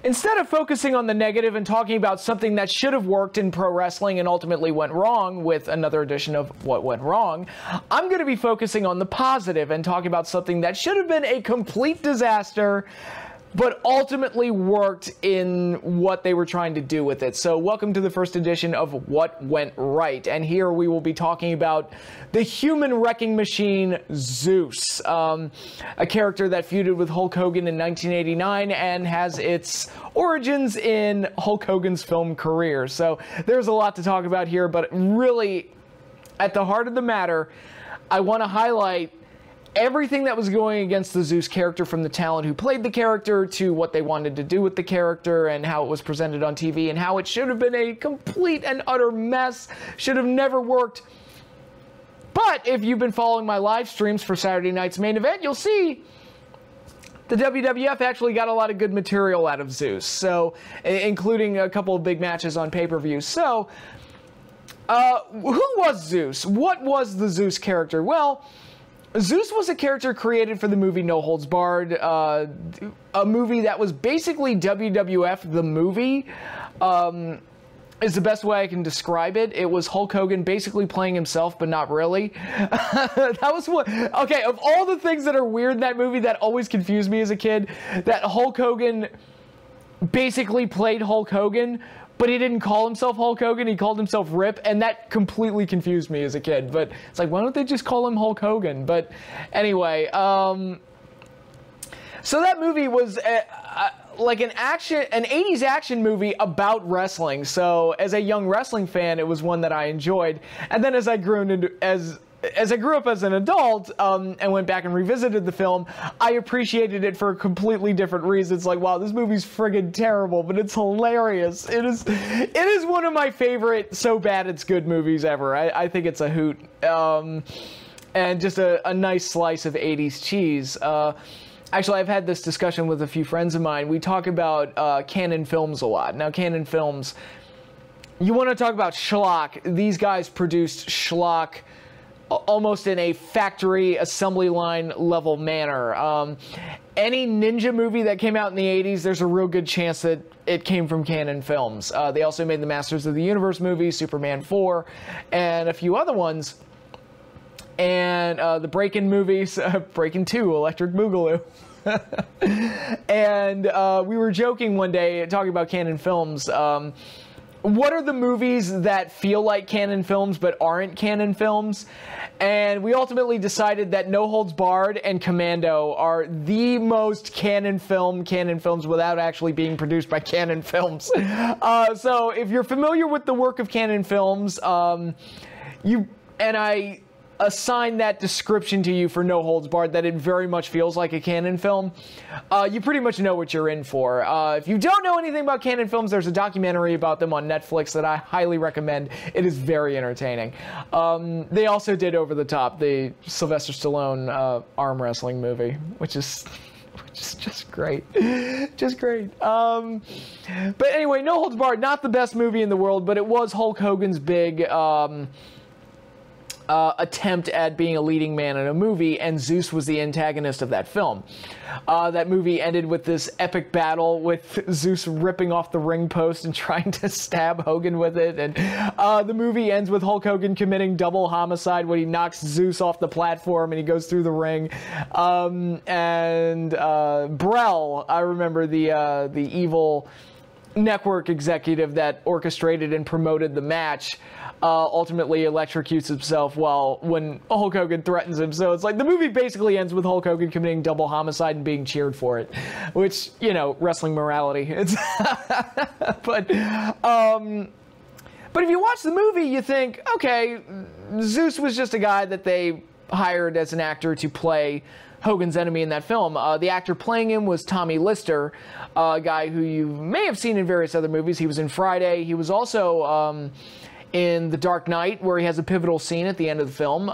instead of focusing on the negative and talking about something that should have worked in pro wrestling and ultimately went wrong with another edition of What Went Wrong, I'm going to be focusing on the positive and talking about something that should have been a complete disaster, but ultimately worked in what they were trying to do with it. So welcome to the first edition of What Went Right. And here we will be talking about the human wrecking machine, Zeus, a character that feuded with Hulk Hogan in 1989 and has its origins in Hulk Hogan's film career. So there's a lot to talk about here, but really, at the heart of the matter, I want to highlight everything that was going against the Zeus character, from the talent who played the character to what they wanted to do with the character and how it was presented on TV and how it should have been a complete and utter mess, should have never worked. But if you've been following my live streams for Saturday night's main event, you'll see the WWF actually got a lot of good material out of Zeus, so including a couple of big matches on pay-per-view. So, who was Zeus? What was the Zeus character? Well, Zeus was a character created for the movie No Holds Barred, a movie that was basically WWF the movie, is the best way I can describe it. It was Hulk Hogan basically playing himself, but not really. That was what, okay, of all the things that are weird in that movie that always confused me as a kid, that Hulk Hogan basically played Hulk Hogan, but he didn't call himself Hulk Hogan, he called himself Rip, and that completely confused me as a kid. But it's like, why don't they just call him Hulk Hogan? But anyway, so that movie was like an 80s action movie about wrestling. So as a young wrestling fan, it was one that I enjoyed. And then as I grew up as an adult and went back and revisited the film, I appreciated it for completely different reasons. Like, wow, this movie's friggin' terrible, but it's hilarious. It is one of my favorite so bad it's good movies ever. I think it's a hoot. And just a nice slice of 80s cheese. Actually, I've had this discussion with a few friends of mine. We talk about Canon Films a lot. Now, Canon Films, you want to talk about schlock. These guys produced schlock almost in a factory assembly line level manner. Any ninja movie that came out in the 80s, there's a real good chance that it came from Canon Films. They also made the Masters of the Universe movies, Superman 4, and a few other ones. And the Breakin' movies, Breakin' 2, Electric Boogaloo. And we were joking one day, talking about Canon Films. What are the movies that feel like Canon Films but aren't Canon Films? And we ultimately decided that No Holds Barred and Commando are the most Canon films without actually being produced by Canon Films. So if you're familiar with the work of Canon Films, I assign that description to you for No Holds Barred, that it very much feels like a Canon film, you pretty much know what you're in for. If you don't know anything about Canon Films, there's a documentary about them on Netflix that I highly recommend. It is very entertaining. They also did Over the Top, the Sylvester Stallone arm wrestling movie, which is just great. Just great. But anyway, No Holds Barred, not the best movie in the world, but it was Hulk Hogan's big attempt at being a leading man in a movie, and Zeus was the antagonist of that film. That movie ended with this epic battle with Zeus ripping off the ring post and trying to stab Hogan with it, and the movie ends with Hulk Hogan committing double homicide when he knocks Zeus off the platform and he goes through the ring. And Brel, I remember the evil network executive that orchestrated and promoted the match, ultimately electrocutes himself when Hulk Hogan threatens him. So it's like the movie basically ends with Hulk Hogan committing double homicide and being cheered for it, which, you know, wrestling morality. It's but if you watch the movie, you think, okay, Zeus was just a guy that they hired as an actor to play Hogan's enemy in that film. The actor playing him was Tommy Lister, a guy who you may have seen in various other movies. He was in Friday. He was also in The Dark Knight, where he has a pivotal scene at the end of the film.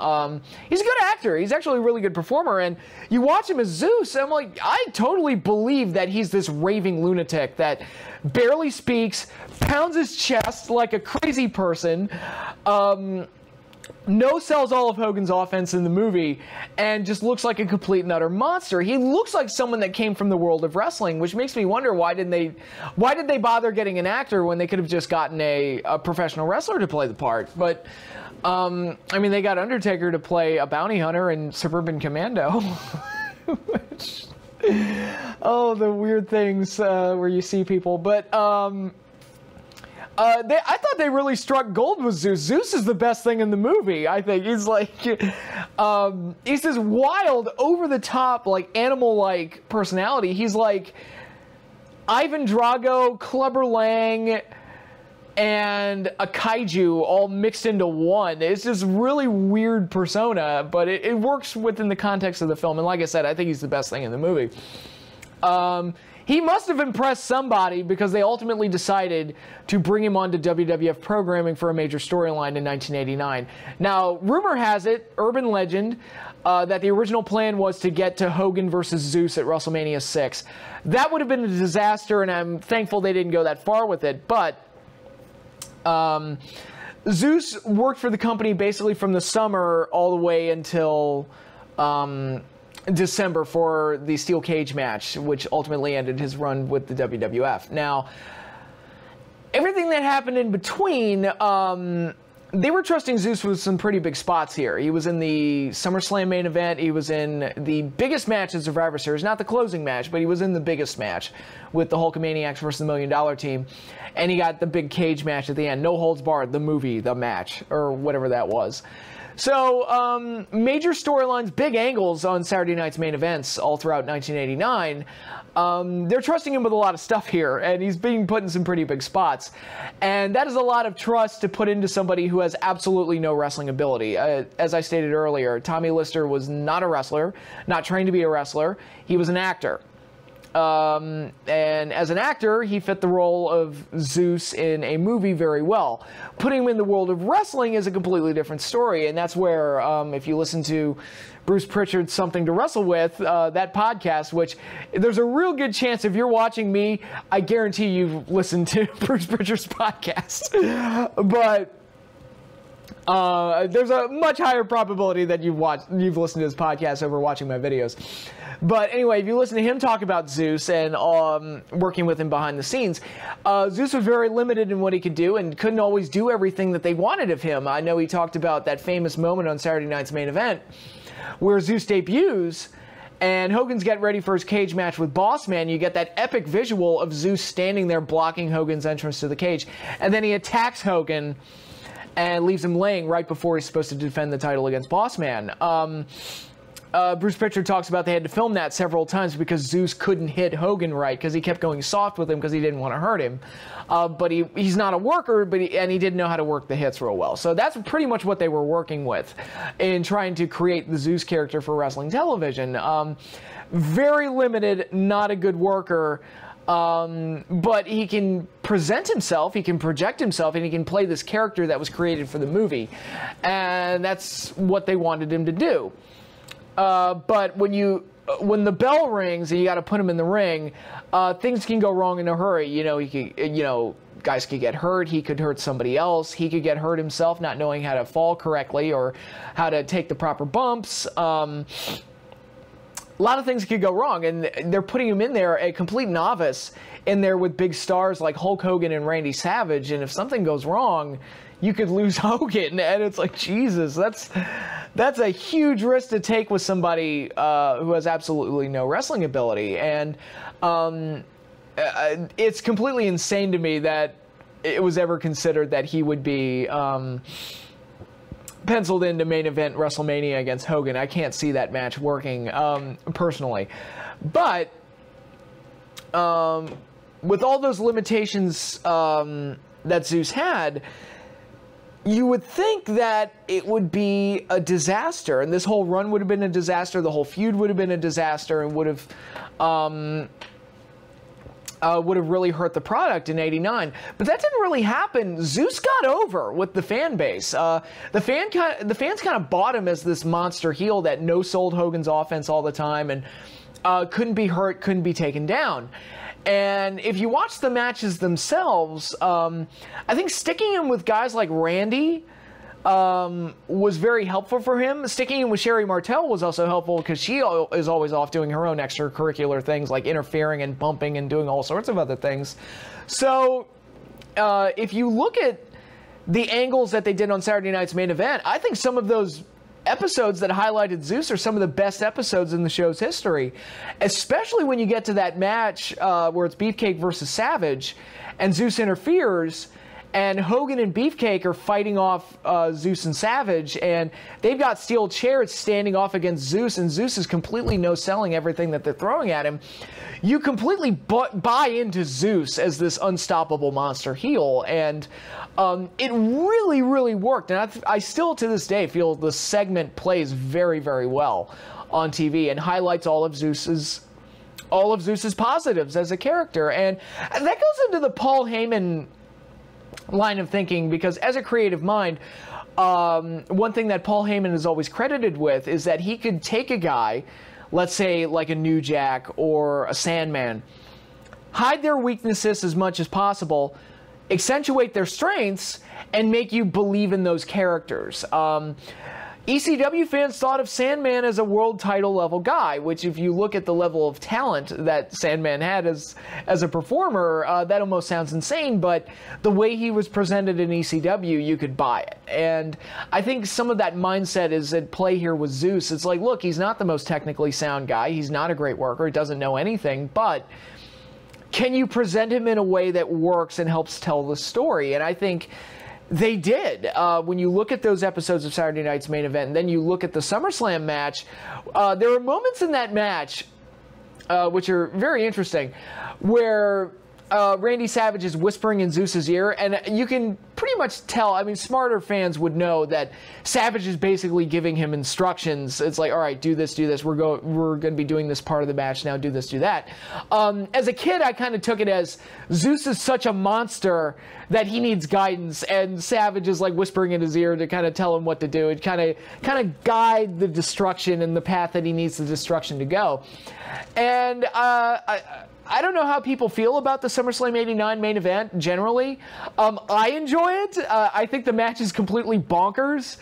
He's a good actor. He's actually a really good performer. And you watch him as Zeus, and I'm like, I totally believe that he's this raving lunatic that barely speaks, pounds his chest like a crazy person, no-sells all of Hogan's offense in the movie and just looks like a complete and utter monster. He looks like someone that came from the world of wrestling, which makes me wonder why did they bother getting an actor when they could have just gotten a professional wrestler to play the part. But I mean, they got Undertaker to play a bounty hunter in Suburban Commando. Which, oh, the weird things where you see people. But I thought they really struck gold with Zeus. Zeus is the best thing in the movie, I think. He's like, he's this wild, over-the-top, like, animal-like personality. He's like Ivan Drago, Clubber Lang, and a kaiju all mixed into one. It's this really weird persona, but it works within the context of the film. And like I said, I think he's the best thing in the movie. He must have impressed somebody because they ultimately decided to bring him onto WWF programming for a major storyline in 1989. Now, rumor has it, urban legend, that the original plan was to get to Hogan versus Zeus at WrestleMania 6. That would have been a disaster, and I'm thankful they didn't go that far with it. But Zeus worked for the company basically from the summer all the way until December for the steel cage match, which ultimately ended his run with the WWF. Now, everything that happened in between, they were trusting Zeus with some pretty big spots here. He was in the SummerSlam main event. He was in the biggest match in Survivor Series, not the closing match, but he was in the biggest match with the Hulkamaniacs versus the $1 Million Team. And he got the big cage match at the end. No Holds Barred, the movie, the match, or whatever that was. So, major storylines, big angles on Saturday night's main events all throughout 1989. They're trusting him with a lot of stuff here, and he's being put in some pretty big spots. And that is a lot of trust to put into somebody who has absolutely no wrestling ability. As I stated earlier, Tommy Lister was not a wrestler, not trained to be a wrestler. He was an actor. And as an actor, he fit the role of Zeus in a movie very well. Putting him in the world of wrestling is a completely different story, and that's where, if you listen to Bruce Pritchard's Something to Wrestle With, that podcast, which there's a real good chance if you're watching me, I guarantee you've listened to Bruce Pritchard's podcast. But there's a much higher probability that you've listened to his podcast over watching my videos. But anyway, if you listen to him talk about Zeus and working with him behind the scenes, Zeus was very limited in what he could do and couldn't always do everything that they wanted of him. I know he talked about that famous moment on Saturday night's main event where Zeus debuts and Hogan's getting ready for his cage match with Boss Man. You get that epic visual of Zeus standing there blocking Hogan's entrance to the cage. And then he attacks Hogan and leaves him laying right before he's supposed to defend the title against Boss Man. Bruce Pritchard talks about they had to film that several times because Zeus couldn't hit Hogan right because he kept going soft with him because he didn't want to hurt him. But he's not a worker, and he didn't know how to work the hits real well. So that's pretty much what they were working with in trying to create the Zeus character for wrestling television. Very limited, not a good worker. But he can present himself, he can project himself, and he can play this character that was created for the movie. And that's what they wanted him to do. But when the bell rings and you got to put him in the ring, things can go wrong in a hurry. Guys could get hurt. He could hurt somebody else. He could get hurt himself, not knowing how to fall correctly or how to take the proper bumps. A lot of things could go wrong, and they're putting him in there, a complete novice, in there with big stars like Hulk Hogan and Randy Savage, and if something goes wrong, you could lose Hogan, and it's like, Jesus, that's a huge risk to take with somebody who has absolutely no wrestling ability, and it's completely insane to me that it was ever considered that he would be penciled into main event WrestleMania against Hogan. I can't see that match working personally. But with all those limitations that Zeus had, you would think that it would be a disaster, and this whole run would have been a disaster, the whole feud would have been a disaster, and would have really hurt the product in '89. But that didn't really happen. Zeus got over with the fan base. The fans kind of bought him as this monster heel that no-sold Hogan's offense all the time and couldn't be hurt, couldn't be taken down. And if you watch the matches themselves, I think sticking him with guys like Randy was very helpful for him. Sticking in with Sherry Martel was also helpful because she is always off doing her own extracurricular things like interfering and bumping and doing all sorts of other things. So if you look at the angles that they did on Saturday night's main event, I think some of those episodes that highlighted Zeus are some of the best episodes in the show's history, especially when you get to that match where it's Beefcake versus Savage and Zeus interferes and Hogan and Beefcake are fighting off Zeus and Savage, and they've got steel chairs standing off against Zeus, and Zeus is completely no-selling everything that they're throwing at him. You completely buy into Zeus as this unstoppable monster heel, and it really, really worked. And I still, to this day, feel the segment plays very, very well on TV and highlights all of Zeus's positives as a character. And that goes into the Paul Heyman line of thinking, because as a creative mind, one thing that Paul Heyman is always credited with is that he could take a guy, let's say like a New Jack or a Sandman, hide their weaknesses as much as possible, accentuate their strengths, and make you believe in those characters. ECW fans thought of Sandman as a world title level guy, which if you look at the level of talent that Sandman had as a performer, that almost sounds insane, but the way he was presented in ECW, you could buy it. And I think some of that mindset is at play here with Zeus. It's like, look, he's not the most technically sound guy, he's not a great worker, he doesn't know anything, but can you present him in a way that works and helps tell the story? And I think they did. When you look at those episodes of Saturday night's main event, and then you look at the SummerSlam match, there are moments in that match, which are very interesting, where Randy Savage is whispering in Zeus's ear, and you can pretty much tell, I mean, smarter fans would know that Savage is basically giving him instructions. It's like, all right, do this, we're going to be doing this part of the match now, do this, do that. As a kid, I kind of took it as Zeus is such a monster that he needs guidance, and Savage is like whispering in his ear to kind of tell him what to do and kind of guide the destruction and the path that he needs the destruction to go. And I don't know how people feel about the SummerSlam 89 main event generally. I enjoy it. I think the match is completely bonkers,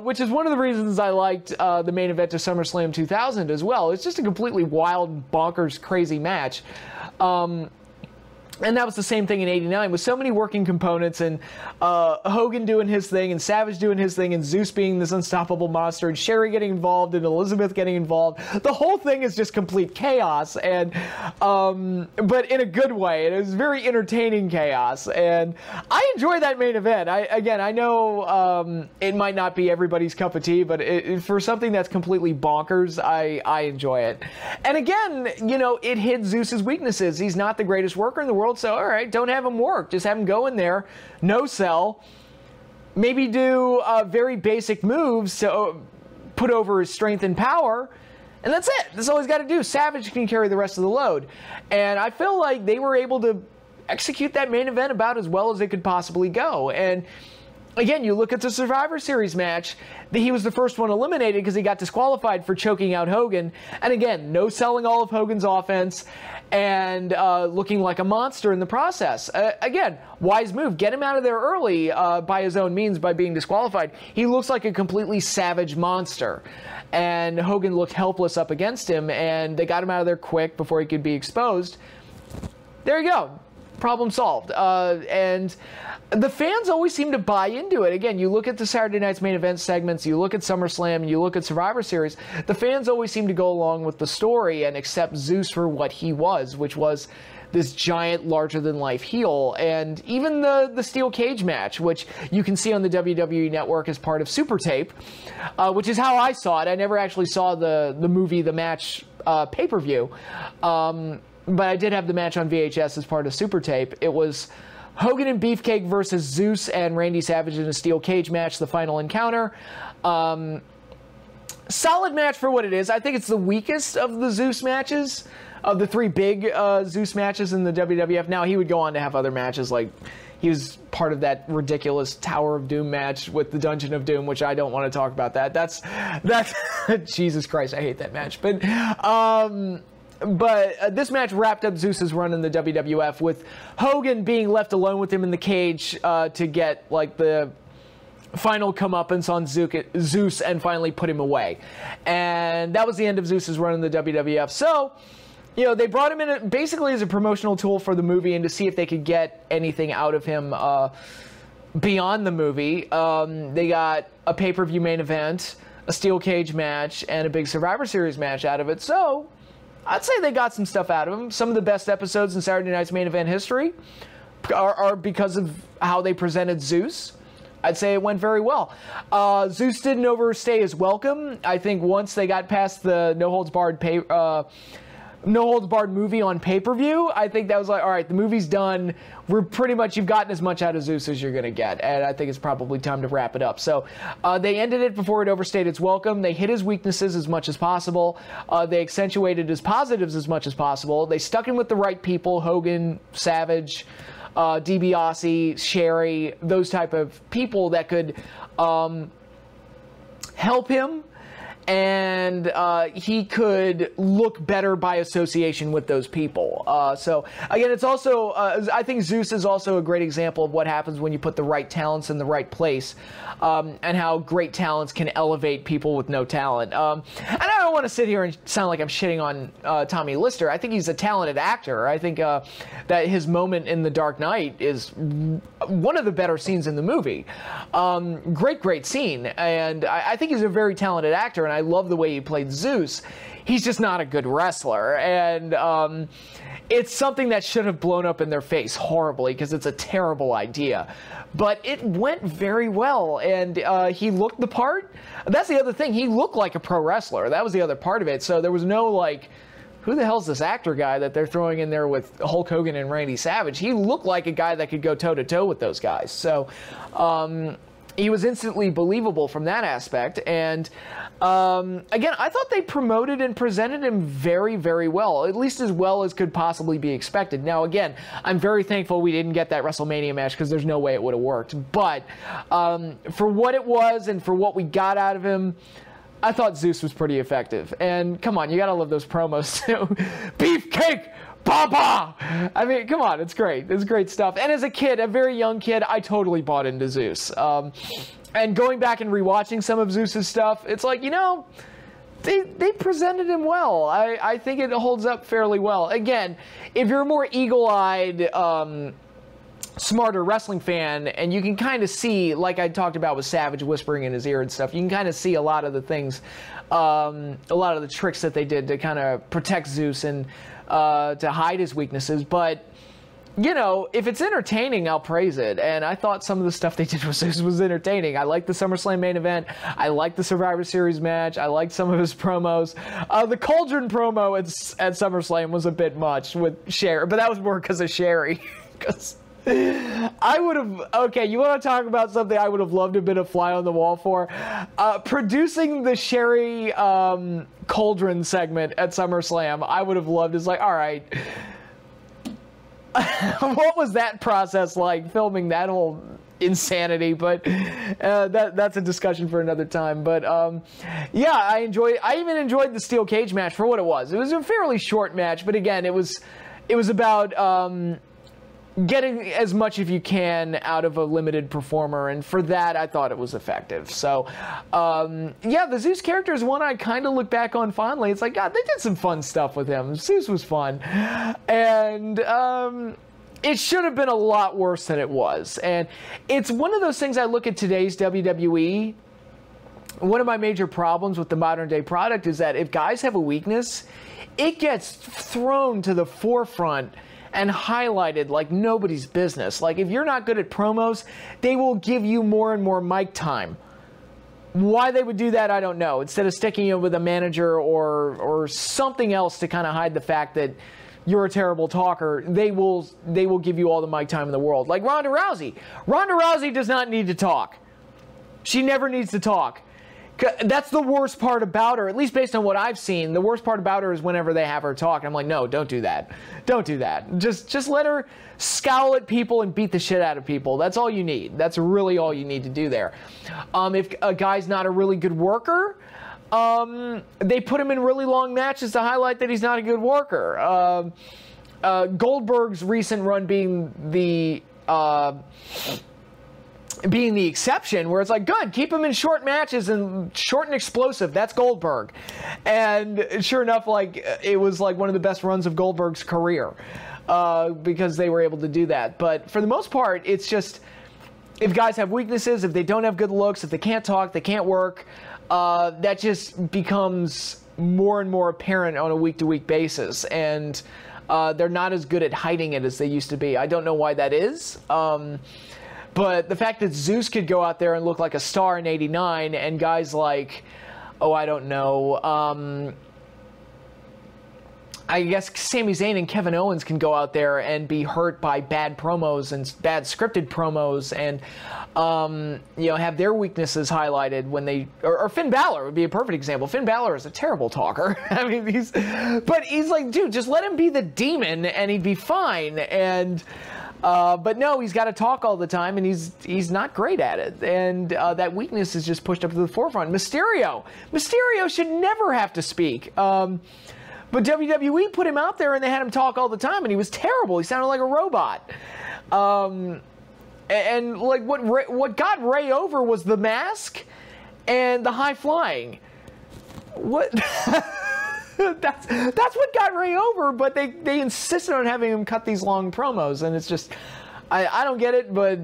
which is one of the reasons I liked the main event of SummerSlam 2000 as well. It's just a completely wild, bonkers, crazy match. And that was the same thing in 89 with so many working components, and Hogan doing his thing and Savage doing his thing and Zeus being this unstoppable monster and Sherry getting involved and Elizabeth getting involved. The whole thing is just complete chaos, and but in a good way. It was very entertaining chaos, and I enjoy that main event. I know it might not be everybody's cup of tea, but for something that's completely bonkers, I enjoy it. And again, you know, it hid Zeus's weaknesses. He's not the greatest worker in the world, so all right, don't have him work. Just have him go in there, no sell, maybe do very basic moves to put over his strength and power, and that's it. That's all he's got to do. Savage can carry the rest of the load. And I feel like they were able to execute that main event about as well as it could possibly go. And again, you look at the Survivor Series match, he was the first one eliminated because he got disqualified for choking out Hogan. And again, no selling all of Hogan's offense and looking like a monster in the process. Again, wise move. Get him out of there early by his own means by being disqualified. He looks like a completely savage monster. And Hogan looked helpless up against him, and they got him out of there quick before he could be exposed. There you go. Problem solved. And the fans always seem to buy into it. Again, you look at the Saturday night's main event segments, you look at SummerSlam, and you look at Survivor Series, the fans always seem to go along with the story and accept Zeus for what he was, which was this giant, larger-than-life heel. And even the steel cage match, which you can see on the WWE Network as part of Super Tape, which is how I saw it. I never actually saw the movie, the match pay-per-view. But I did have the match on VHS as part of Super Tape. It was Hogan and Beefcake versus Zeus and Randy Savage in a steel cage match, the final encounter. Solid match for what it is. I think it's the weakest of the Zeus matches, of the three big Zeus matches in the WWF. Now, he would go on to have other matches, like he was part of that ridiculous Tower of Doom match with the Dungeon of Doom, which I don't want to talk about that. That's Jesus Christ, I hate that match. But this match wrapped up Zeus's run in the WWF with Hogan being left alone with him in the cage to get like the final comeuppance on Zeus and finally put him away. And that was the end of Zeus's run in the WWF. So, you know, they brought him in basically as a promotional tool for the movie and to see if they could get anything out of him beyond the movie. They got a pay-per-view main event, a steel cage match, and a big Survivor Series match out of it. So, I'd say they got some stuff out of him. Some of the best episodes in Saturday Night's Main Event history are because of how they presented Zeus. I'd say it went very well. Zeus didn't overstay his welcome. I think once they got past the No Holds Barred movie on pay-per-view, I think that was like, all right, the movie's done. You've gotten as much out of Zeus as you're going to get. And I think it's probably time to wrap it up. So they ended it before it overstayed its welcome. They hit his weaknesses as much as possible. They accentuated his positives as much as possible. They stuck him with the right people, Hogan, Savage, DiBiase, Sherry, those type of people that could help him, and he could look better by association with those people. So again, it's also, I think Zeus is also a great example of what happens when you put the right talents in the right place, and how great talents can elevate people with no talent. And I don't want to sit here and sound like I'm shitting on Tommy Lister. I think he's a talented actor. I think that his moment in The Dark Knight is one of the better scenes in the movie. Great scene. And I think he's a very talented actor, and I love the way he played Zeus. He's just not a good wrestler. And it's something that should have blown up in their face horribly, because it's a terrible idea. But it went very well, and he looked the part. That's the other thing. He looked like a pro wrestler. That was the other part of it. So there was no, like, who the hell's this actor guy that they're throwing in there with Hulk Hogan and Randy Savage? He looked like a guy that could go toe-to-toe with those guys. So he was instantly believable from that aspect. And again, I thought they promoted and presented him very well, at least as well as could possibly be expected. Now, again, I'm very thankful we didn't get that WrestleMania match, because there's no way it would have worked. But for what it was and for what we got out of him, I thought Zeus was pretty effective. And come on, you gotta love those promos too. Beefcake! Papa! I mean, come on, it's great. It's great stuff. And as a kid, a very young kid, I totally bought into Zeus. And going back and rewatching some of Zeus's stuff, it's like, you know, they presented him well. I think it holds up fairly well. Again, if you're a more eagle-eyed, smarter wrestling fan, and you can kind of see, like I talked about with Savage whispering in his ear and stuff, you can kind of see a lot of the things, a lot of the tricks that they did to kind of protect Zeus and to hide his weaknesses. But, you know, if it's entertaining, I'll praise it. And I thought some of the stuff they did with Zeus was entertaining. I liked the SummerSlam main event. I liked the Survivor Series match. I liked some of his promos. The Cauldron promo at SummerSlam was a bit much with Sherry, but that was more because of Sherry. Because I would have, okay, you want to talk about something I would have loved to have been a fly on the wall for? Producing the Sherry Cauldron segment at SummerSlam, I would have loved. It's like, all right, what was that process like, filming that whole insanity? But that's a discussion for another time. But yeah, I even enjoyed the steel cage match for what it was. It was a fairly short match, but again, it was about getting as much as you can out of a limited performer, and for that I thought it was effective. So yeah, the Zeus character is one I kind of look back on fondly. It's like, God, they did some fun stuff with him. Zeus was fun, and it should have been a lot worse than it was. And it's one of those things, I look at today's WWE, one of my major problems with the modern day product is that if guys have a weakness, it gets thrown to the forefront and highlighted like nobody's business. Like, if you're not good at promos, they will give you more and more mic time. Why they would do that, I don't know. Instead of sticking you with a manager or something else to kind of hide the fact that you're a terrible talker, they will give you all the mic time in the world. Like Ronda Rousey. Ronda Rousey does not need to talk. She never needs to talk. That's the worst part about her, at least based on what I've seen. The worst part about her is whenever they have her talk. I'm like, no, don't do that. Don't do that. Just let her scowl at people and beat the shit out of people. That's all you need. That's really all you need to do there. If a guy's not a really good worker, they put him in really long matches to highlight that he's not a good worker. Goldberg's recent run being the being the exception, where it's like, good, keep him in short matches and short and explosive. That's Goldberg. And sure enough, like, it was like one of the best runs of Goldberg's career, because they were able to do that. But for the most part, it's just, if guys have weaknesses, if they don't have good looks, if they can't talk, they can't work, that just becomes more and more apparent on a week-to-week basis. And they're not as good at hiding it as they used to be. I don't know why that is. But the fact that Zeus could go out there and look like a star in '89, and guys like, oh, I don't know, I guess Sami Zayn and Kevin Owens can go out there and be hurt by bad promos and bad scripted promos, and you know, have their weaknesses highlighted when they, or Finn Balor would be a perfect example. Finn Balor is a terrible talker. I mean, but he's like, dude, just let him be the demon and he'd be fine. And but no, he's got to talk all the time, and he's not great at it. And that weakness is just pushed up to the forefront. Mysterio should never have to speak. But WWE put him out there, and they had him talk all the time, and he was terrible. He sounded like a robot. And like what got Ray over was the mask and the high flying. What? That's what got Ray over, but they insisted on having him cut these long promos, and it's just, I don't get it. But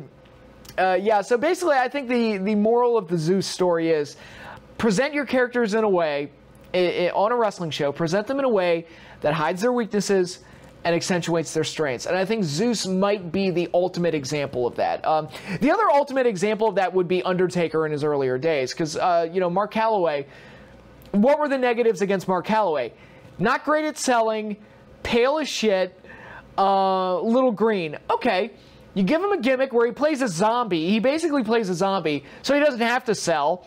yeah, so basically I think the moral of the Zeus story is, present your characters in a way, on a wrestling show, present them in a way that hides their weaknesses and accentuates their strengths. And I think Zeus might be the ultimate example of that. The other ultimate example of that would be Undertaker in his earlier days, because you know, Mark Calloway, what were the negatives against Mark Calloway? Not great at selling, pale as shit, little green. Okay, you give him a gimmick where he plays a zombie. He basically plays a zombie, so he doesn't have to sell.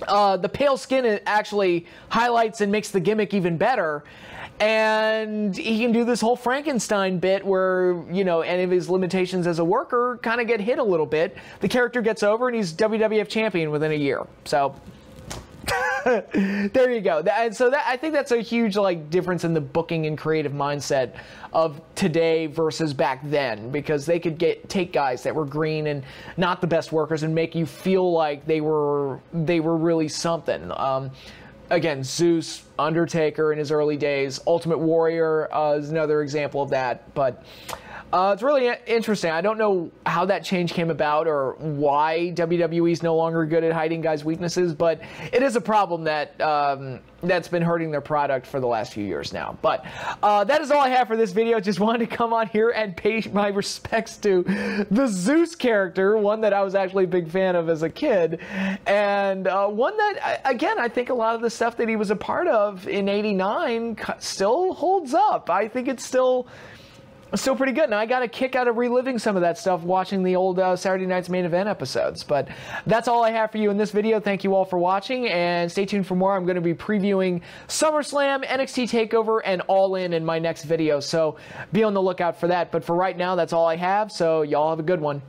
The pale skin actually highlights and makes the gimmick even better. And he can do this whole Frankenstein bit where, you know, any of his limitations as a worker kind of get hit a little bit. The character gets over, and he's WWF champion within a year. So there you go. And so I think that's a huge like difference in the booking and creative mindset of today versus back then, because they could take guys that were green and not the best workers and make you feel like they were really something. Again, Zeus, Undertaker in his early days, Ultimate Warrior is another example of that. But it's really interesting. I don't know how that change came about or why WWE is no longer good at hiding guys' weaknesses, but it is a problem that that's been hurting their product for the last few years now. But that is all I have for this video. Just wanted to come on here and pay my respects to the Zeus character, one that I was actually a big fan of as a kid, and one that, again, I think a lot of the stuff that he was a part of in '89 still holds up. I think it's still pretty good, and I got a kick out of reliving some of that stuff watching the old Saturday Night's Main Event episodes. But that's all I have for you in this video. Thank you all for watching, and stay tuned for more. I'm going to be previewing SummerSlam, NXT TakeOver, and All In my next video, so be on the lookout for that. But for right now, that's all I have, so y'all have a good one.